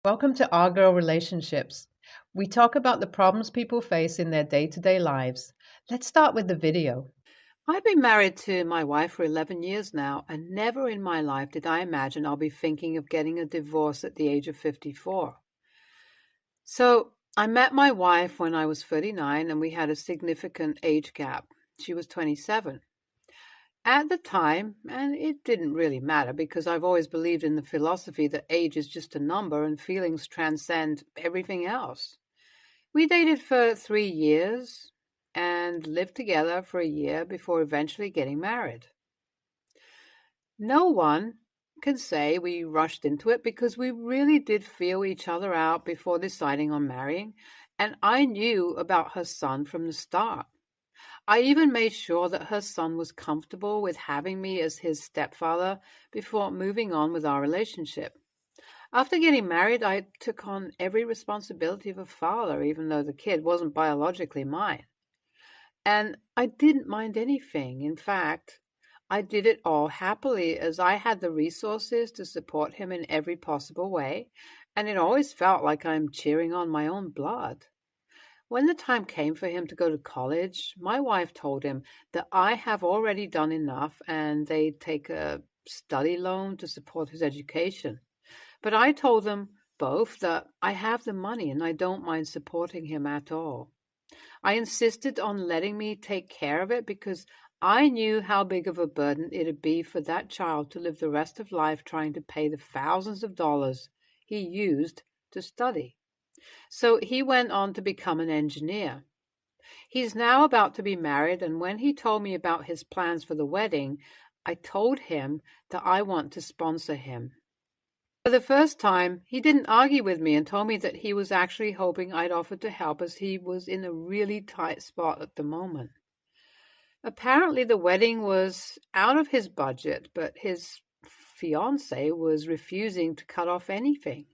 Welcome to Our Girl Relationships. We talk about the problems people face in their day to day lives. Let's start with the video. I've been married to my wife for 11 years now, and never in my life did I imagine I'll be thinking of getting a divorce at the age of 54. So I met my wife when I was 39, and we had a significant age gap. She was 27. At the time, and it didn't really matter because I've always believed in the philosophy that age is just a number and feelings transcend everything else. We dated for 3 years and lived together for a year before eventually getting married. No one can say we rushed into it because we really did feel each other out before deciding on marrying, and I knew about her son from the start. I even made sure that her son was comfortable with having me as his stepfather before moving on with our relationship. After getting married, I took on every responsibility of a father, even though the kid wasn't biologically mine. And I didn't mind anything. In fact, I did it all happily as I had the resources to support him in every possible way, and it always felt like I'm cheering on my own blood. When the time came for him to go to college, my wife told him that I have already done enough and they'd take a study loan to support his education. But I told them both that I have the money and I don't mind supporting him at all. I insisted on letting me take care of it because I knew how big of a burden it'd be for that child to live the rest of life trying to pay the thousands of dollars he used to study. So he went on to become an engineer. He's now about to be married, and when he told me about his plans for the wedding, I told him that I want to sponsor him. For the first time, he didn't argue with me and told me that he was actually hoping I'd offer to help as he was in a really tight spot at the moment. Apparently, the wedding was out of his budget, but his fiancée was refusing to cut off anything.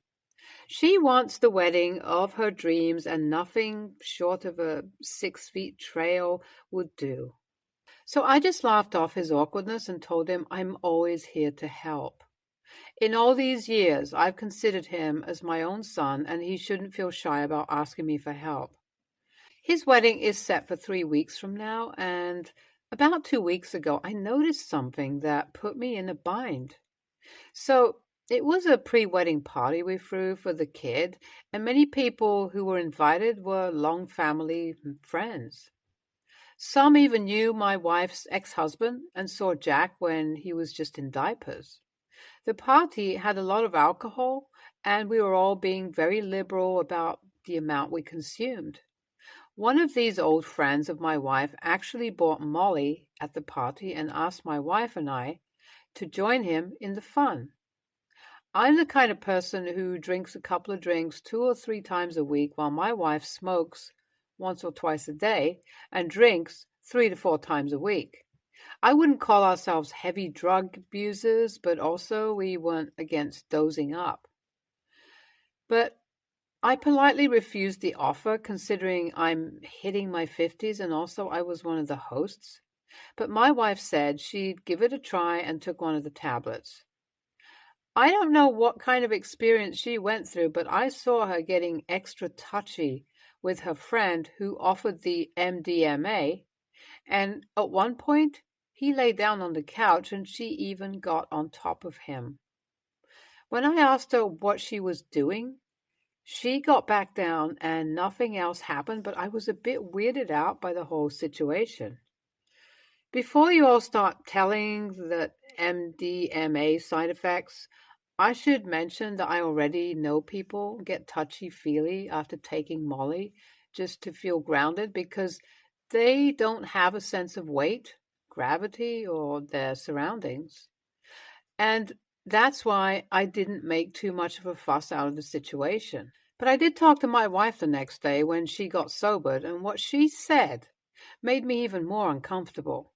She wants the wedding of her dreams, and nothing short of a 6 feet trail would do. So I just laughed off his awkwardness and told him I'm always here to help. In all these years, I've considered him as my own son, and he shouldn't feel shy about asking me for help. His wedding is set for 3 weeks from now, and about 2 weeks ago, I noticed something that put me in a bind. So it was a pre-wedding party we threw for the kid, and many people who were invited were long family friends. Some even knew my wife's ex-husband and saw Jack when he was just in diapers. The party had a lot of alcohol, and we were all being very liberal about the amount we consumed. One of these old friends of my wife actually bought Molly at the party and asked my wife and I to join him in the fun. I'm the kind of person who drinks a couple of drinks 2 or 3 times a week, while my wife smokes once or twice a day and drinks 3 to 4 times a week. I wouldn't call ourselves heavy drug abusers, but also we weren't against dozing up. But I politely refused the offer, considering I'm hitting my 50s and also I was one of the hosts. But my wife said she'd give it a try and took one of the tablets. I don't know what kind of experience she went through, but I saw her getting extra touchy with her friend who offered the MDMA, and at one point he lay down on the couch and she even got on top of him. When I asked her what she was doing, she got back down and nothing else happened, but I was a bit weirded out by the whole situation. Before you all start telling the MDMA side effects, I should mention that I already know people get touchy-feely after taking Molly just to feel grounded because they don't have a sense of weight, gravity, or their surroundings. And that's why I didn't make too much of a fuss out of the situation. But I did talk to my wife the next day when she got sobered, and what she said made me even more uncomfortable.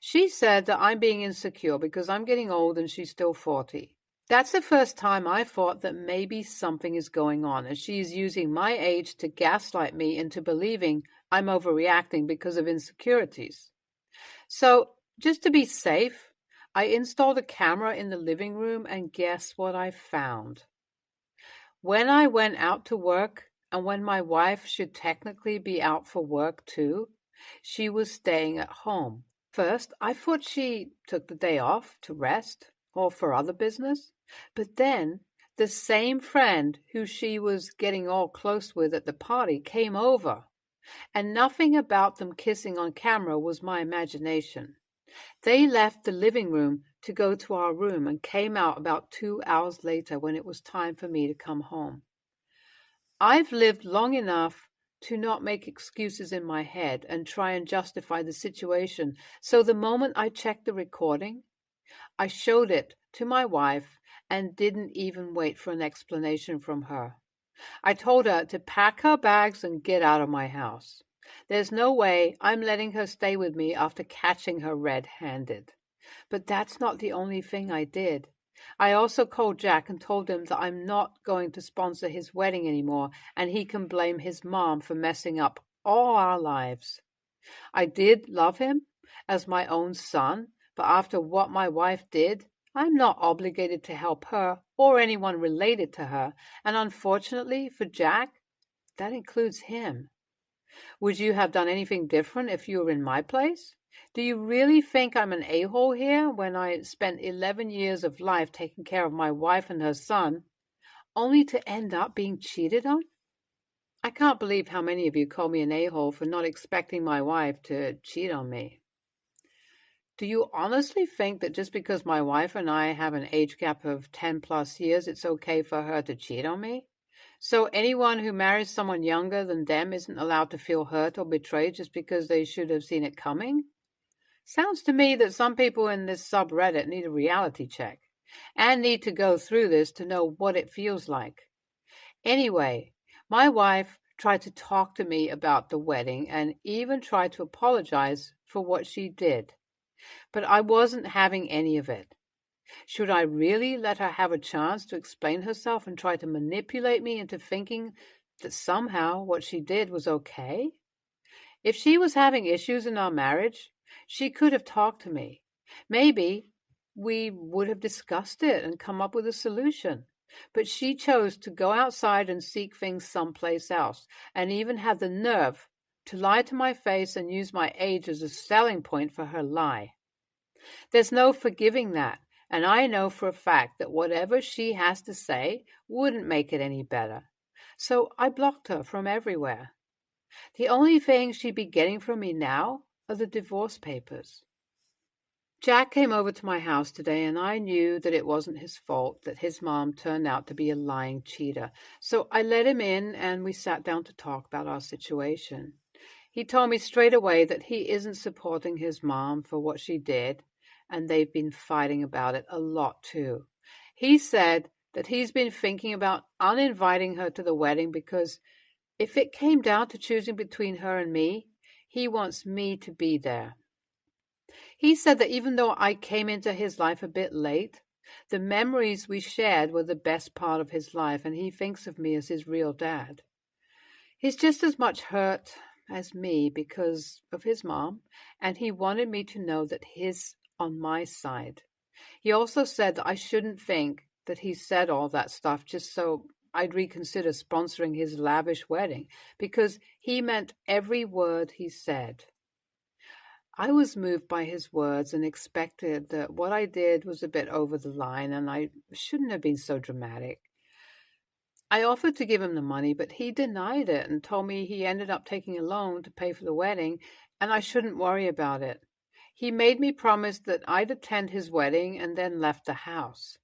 She said that I'm being insecure because I'm getting old and she's still 40. That's the first time I thought that maybe something is going on, and she's using my age to gaslight me into believing I'm overreacting because of insecurities. So, just to be safe, I installed a camera in the living room, and guess what I found? When I went out to work, and when my wife should technically be out for work too, she was staying at home. First, I thought she took the day off to rest or for other business. But then the same friend who she was getting all close with at the party came over, and nothing about them kissing on camera was my imagination. They left the living room to go to our room and came out about 2 hours later when it was time for me to come home. I've lived long enough to not make excuses in my head and try and justify the situation. So the moment I checked the recording, I showed it to my wife and didn't even wait for an explanation from her. I told her to pack her bags and get out of my house. There's no way I'm letting her stay with me after catching her red-handed. But that's not the only thing I did. I also called Jack and told him that I'm not going to sponsor his wedding anymore, and he can blame his mom for messing up all our lives. I did love him as my own son, but after what my wife did, I'm not obligated to help her or anyone related to her, and unfortunately for Jack, that includes him. Would you have done anything different if you were in my place? Do you really think I'm an a-hole here when I spent 11 years of life taking care of my wife and her son, only to end up being cheated on? I can't believe how many of you call me an a-hole for not expecting my wife to cheat on me. Do you honestly think that just because my wife and I have an age gap of 10 plus years, it's okay for her to cheat on me? So anyone who marries someone younger than them isn't allowed to feel hurt or betrayed just because they should have seen it coming? Sounds to me that some people in this subreddit need a reality check and need to go through this to know what it feels like. Anyway, my wife tried to talk to me about the wedding and even tried to apologize for what she did. But I wasn't having any of it. Should I really let her have a chance to explain herself and try to manipulate me into thinking that somehow what she did was okay? If she was having issues in our marriage, she could have talked to me. Maybe we would have discussed it and come up with a solution. But she chose to go outside and seek things someplace else, and even had the nerve to lie to my face and use my age as a selling point for her lie. There's no forgiving that, and I know for a fact that whatever she has to say wouldn't make it any better. So I blocked her from everywhere. The only thing she'd be getting from me now are the divorce papers. Jack came over to my house today, and I knew that it wasn't his fault that his mom turned out to be a lying cheater. So I let him in, and we sat down to talk about our situation. He told me straight away that he isn't supporting his mom for what she did, and they've been fighting about it a lot too. He said that he's been thinking about uninviting her to the wedding because if it came down to choosing between her and me, he wants me to be there. He said that even though I came into his life a bit late, the memories we shared were the best part of his life, and he thinks of me as his real dad. He's just as much hurt as me because of his mom, and he wanted me to know that he's on my side. He also said that I shouldn't think that he said all that stuff just so I'd reconsider sponsoring his lavish wedding, because he meant every word he said. I was moved by his words and expected that what I did was a bit over the line, and I shouldn't have been so dramatic. I offered to give him the money, but he denied it and told me he ended up taking a loan to pay for the wedding, and I shouldn't worry about it. He made me promise that I'd attend his wedding and then left the house.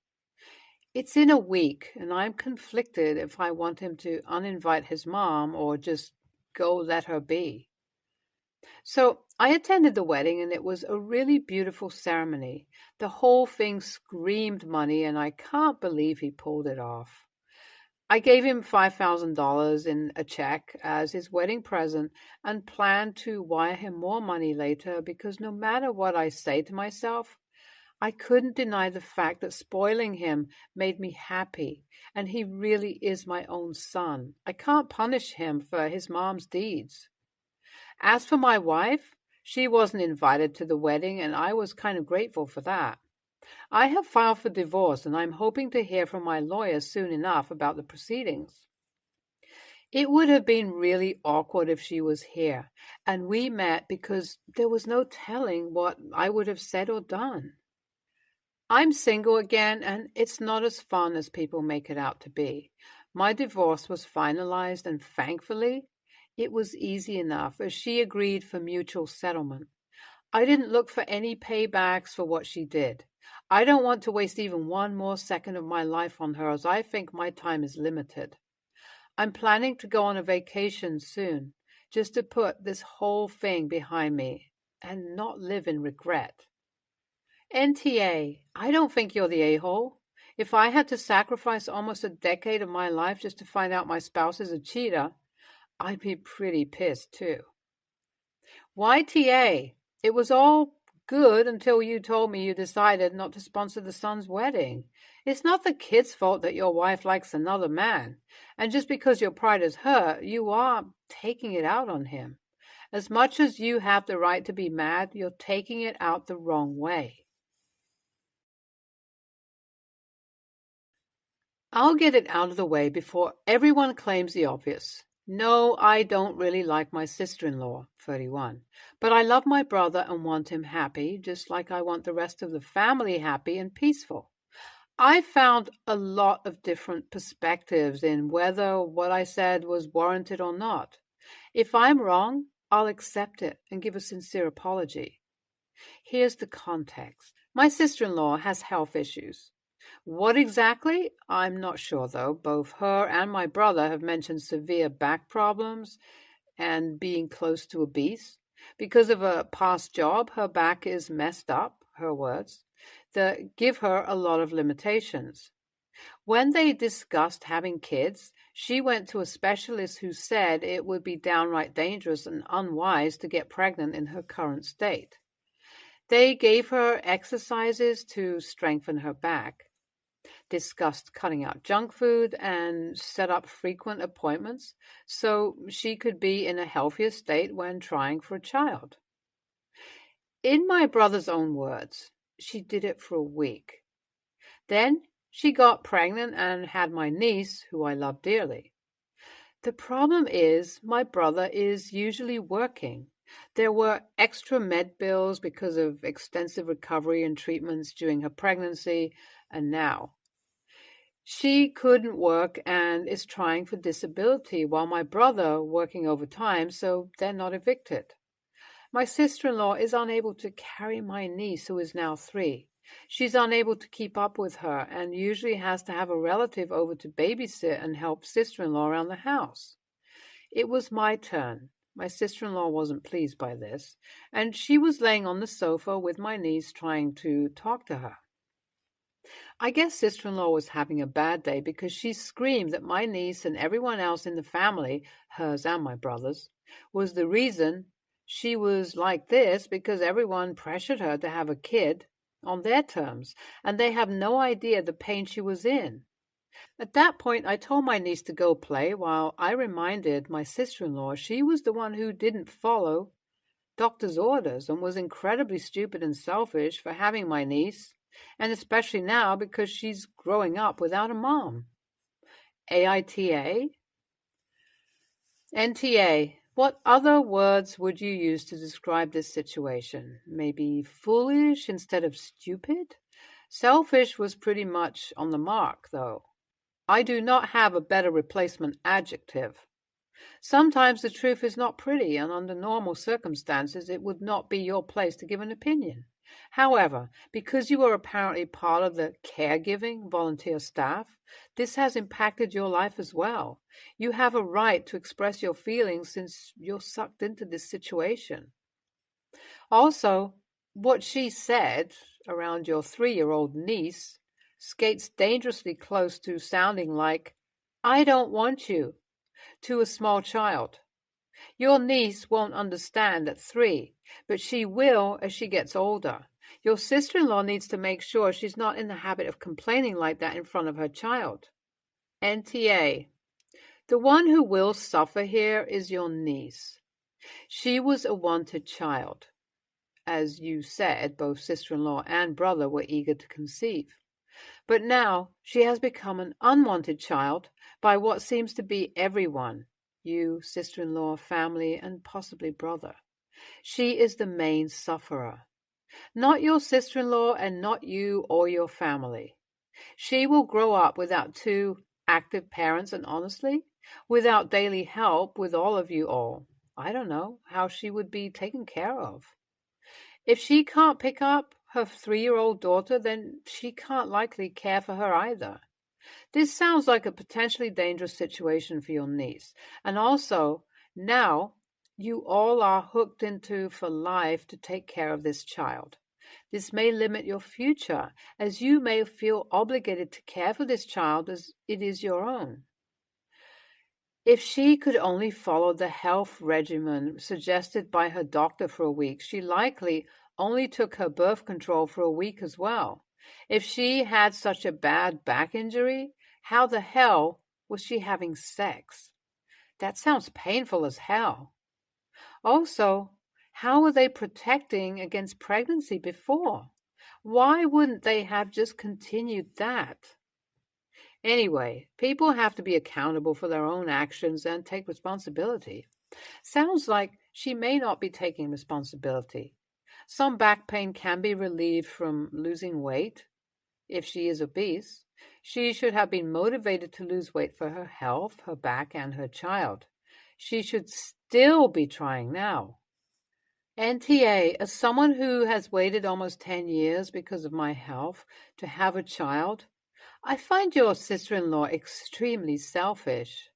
It's in a week, and I'm conflicted if I want him to uninvite his mom or just go let her be. So I attended the wedding, and it was a really beautiful ceremony. The whole thing screamed money, and I can't believe he pulled it off. I gave him $5,000 in a check as his wedding present and planned to wire him more money later because no matter what I say to myself, I couldn't deny the fact that spoiling him made me happy, and he really is my own son. I can't punish him for his mom's deeds. As for my wife, she wasn't invited to the wedding, and I was kind of grateful for that. I have filed for divorce and I'm hoping to hear from my lawyer soon enough about the proceedings. It would have been really awkward if she was here, and we met because there was no telling what I would have said or done. I'm single again, and it's not as fun as people make it out to be. My divorce was finalized, and thankfully, it was easy enough as she agreed for mutual settlement. I didn't look for any paybacks for what she did. I don't want to waste even one more second of my life on her, as I think my time is limited. I'm planning to go on a vacation soon, just to put this whole thing behind me and not live in regret. NTA, I don't think you're the a-hole. If I had to sacrifice almost a decade of my life just to find out my spouse is a cheater, I'd be pretty pissed too. YTA, it was all good until you told me you decided not to sponsor the son's wedding. It's not the kid's fault that your wife likes another man. And just because your pride is hurt, you are taking it out on him. As much as you have the right to be mad, you're taking it out the wrong way. I'll get it out of the way before everyone claims the obvious. No, I don't really like my sister-in-law, 31, but I love my brother and want him happy, just like I want the rest of the family happy and peaceful. I found a lot of different perspectives in whether what I said was warranted or not. If I'm wrong, I'll accept it and give a sincere apology. Here's the context. My sister-in-law has health issues. What exactly? I'm not sure, though. Both her and my brother have mentioned severe back problems and being close to obese. Because of a past job, her back is messed up, her words, that give her a lot of limitations. When they discussed having kids, she went to a specialist who said it would be downright dangerous and unwise to get pregnant in her current state. They gave her exercises to strengthen her back, discussed cutting out junk food, and set up frequent appointments so she could be in a healthier state when trying for a child. In my brother's own words, she did it for a week. Then she got pregnant and had my niece, who I love dearly. The problem is my brother is usually working. There were extra med bills because of extensive recovery and treatments during her pregnancy and now. She couldn't work and is trying for disability while my brother working overtime so they're not evicted. My sister-in-law is unable to carry my niece who is now 3. She's unable to keep up with her and usually has to have a relative over to babysit and help sister-in-law around the house. It was my turn. My sister-in-law wasn't pleased by this, and she was laying on the sofa with my niece trying to talk to her. I guess sister-in-law was having a bad day because she screamed that my niece and everyone else in the family, hers and my brother's, was the reason she was like this because everyone pressured her to have a kid on their terms, and they have no idea the pain she was in. At that point, I told my niece to go play while I reminded my sister-in-law she was the one who didn't follow doctor's orders and was incredibly stupid and selfish for having my niece, and especially now because she's growing up without a mom. AITA? NTA. What other words would you use to describe this situation? Maybe foolish instead of stupid? Selfish was pretty much on the mark, though. I do not have a better replacement adjective. Sometimes the truth is not pretty, and under normal circumstances it would not be your place to give an opinion. However, because you are apparently part of the caregiving volunteer staff, this has impacted your life as well. You have a right to express your feelings since you're sucked into this situation. Also, what she said around your 3-year-old niece skates dangerously close to sounding like, "I don't want you," to a small child. Your niece won't understand at 3, but she will as she gets older. Your sister-in-law needs to make sure she's not in the habit of complaining like that in front of her child. NTA. The one who will suffer here is your niece. She was a wanted child. As you said, both sister-in-law and brother were eager to conceive. But now she has become an unwanted child by what seems to be everyone, you, sister-in-law, family, and possibly brother. She is the main sufferer. Not your sister-in-law and not you or your family. She will grow up without two active parents and honestly, without daily help with all of you all. I don't know how she would be taken care of. If she can't pick up her 3-year-old daughter, then she can't likely care for her either. This sounds like a potentially dangerous situation for your niece. And also, now you all are hooked into for life to take care of this child. This may limit your future, as you may feel obligated to care for this child as it is your own. If she could only follow the health regimen suggested by her doctor for a week, she likely only took her birth control for a week as well. If she had such a bad back injury, how the hell was she having sex? That sounds painful as hell. Also, how were they protecting against pregnancy before? Why wouldn't they have just continued that? Anyway, people have to be accountable for their own actions and take responsibility. Sounds like she may not be taking responsibility. Some back pain can be relieved from losing weight. If she is obese, she should have been motivated to lose weight for her health, her back, and her child. She should still be trying now. NTA, as someone who has waited almost 10 years because of my health to have a child, I find your sister-in-law extremely selfish.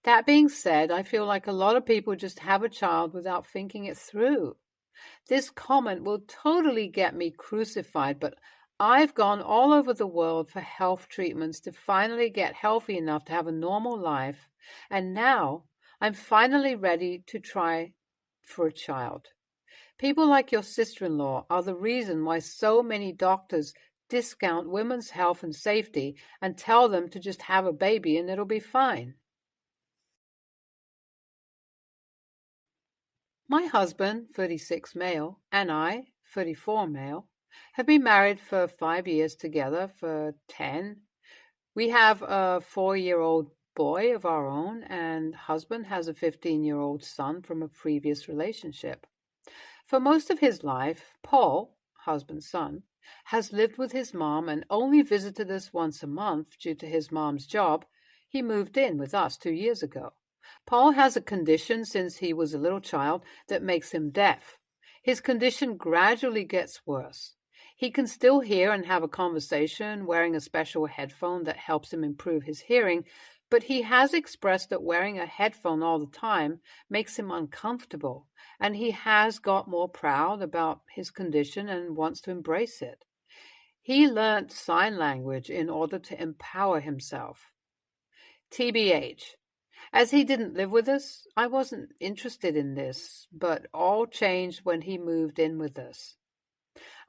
That being said, I feel like a lot of people just have a child without thinking it through. This comment will totally get me crucified, but I've gone all over the world for health treatments to finally get healthy enough to have a normal life, and now I'm finally ready to try for a child. People like your sister-in-law are the reason why so many doctors discount women's health and safety and tell them to just have a baby and it'll be fine. My husband, 36 male, and I, 34 male, have been married for 5 years together, for 10. We have a 4-year-old boy of our own, and husband has a 15-year-old son from a previous relationship. For most of his life, Paul, husband's son, has lived with his mom and only visited us once a month due to his mom's job. He moved in with us 2 years ago. Paul has a condition since he was a little child that makes him deaf. His condition gradually gets worse. He can still hear and have a conversation wearing a special headphone that helps him improve his hearing, but he has expressed that wearing a headphone all the time makes him uncomfortable, and he has got more proud about his condition and wants to embrace it. He learnt sign language in order to empower himself. TBH. As he didn't live with us, I wasn't interested in this, but all changed when he moved in with us.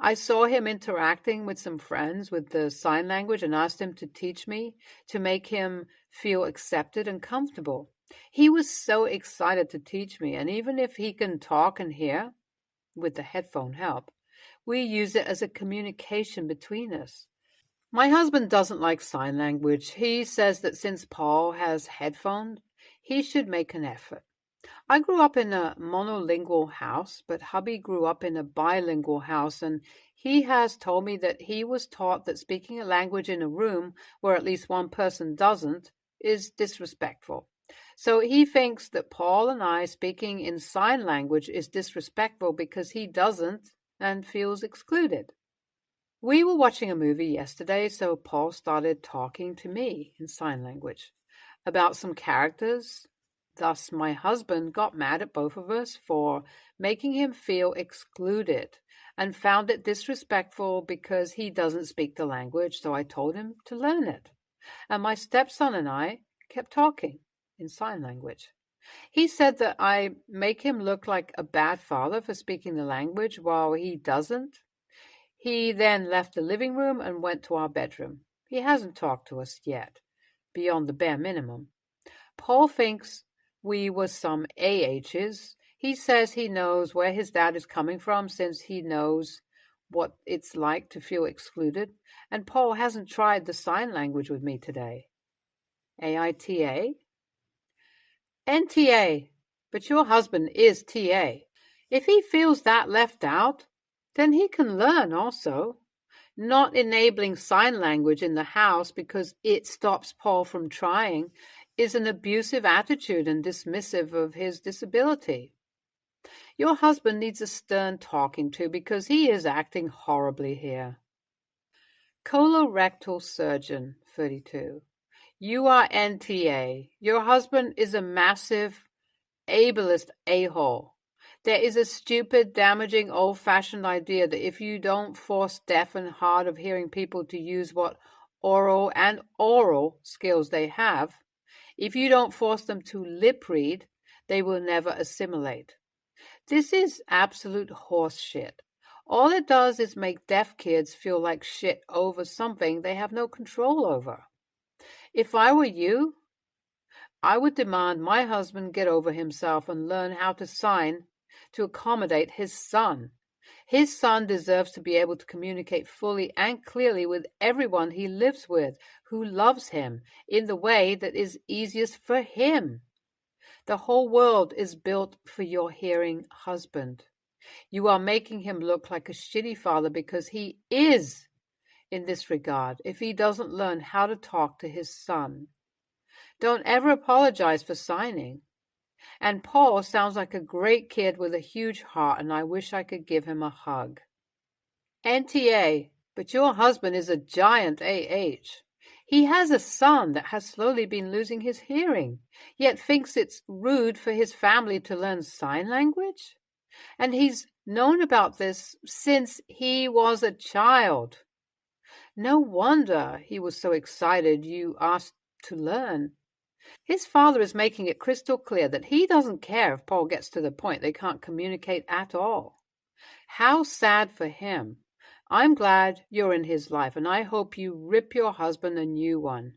I saw him interacting with some friends with the sign language and asked him to teach me to make him feel accepted and comfortable. He was so excited to teach me, and even if he can talk and hear, with the headphone help, we use it as a communication between us. My husband doesn't like sign language. He says that since Paul has headphones, he should make an effort. I grew up in a monolingual house, but hubby grew up in a bilingual house, and he has told me that he was taught that speaking a language in a room where at least one person doesn't is disrespectful. So he thinks that Paul and I speaking in sign language is disrespectful because he doesn't and feels excluded. We were watching a movie yesterday, so Paul started talking to me in sign language about some characters. Thus, my husband got mad at both of us for making him feel excluded and found it disrespectful because he doesn't speak the language, so I told him to learn it. And my stepson and I kept talking in sign language. He said that I make him look like a bad father for speaking the language while he doesn't. He then left the living room and went to our bedroom. He hasn't talked to us yet, beyond the bare minimum. Paul thinks we were some AHs. He says he knows where his dad is coming from since he knows what it's like to feel excluded. And Paul hasn't tried the sign language with me today. AITA? NTA. But your husband is TA. If he feels that left out, then he can learn also. Not enabling sign language in the house because it stops Paul from trying is an abusive attitude and dismissive of his disability. Your husband needs a stern talking to because he is acting horribly here. Colorectal surgeon, 32. You are NTA. Your husband is a massive, ableist a-hole. There is a stupid, damaging, old-fashioned idea that if you don't force deaf and hard of hearing people to use what oral and oral skills they have, if you don't force them to lip read, they will never assimilate. This is absolute horse shit. All it does is make deaf kids feel like shit over something they have no control over. If I were you, I would demand my husband get over himself and learn how to sign to accommodate his son. His son deserves to be able to communicate fully and clearly with everyone he lives with who loves him in the way that is easiest for him. The whole world is built for your hearing husband. You are making him look like a shitty father because he is in this regard if he doesn't learn how to talk to his son. Don't ever apologize for signing. And Paul sounds like a great kid with a huge heart, and I wish I could give him a hug. NTA, but your husband is a giant AH. He has a son that has slowly been losing his hearing, yet thinks it's rude for his family to learn sign language? And he's known about this since he was a child. No wonder he was so excited you asked to learn. His father is making it crystal clear that he doesn't care if Paul gets to the point they can't communicate at all. How sad for him. I'm glad you're in his life, and I hope you rip your husband a new one.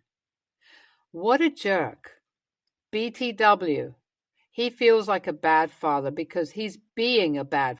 What a jerk. BTW. He feels like a bad father because he's being a bad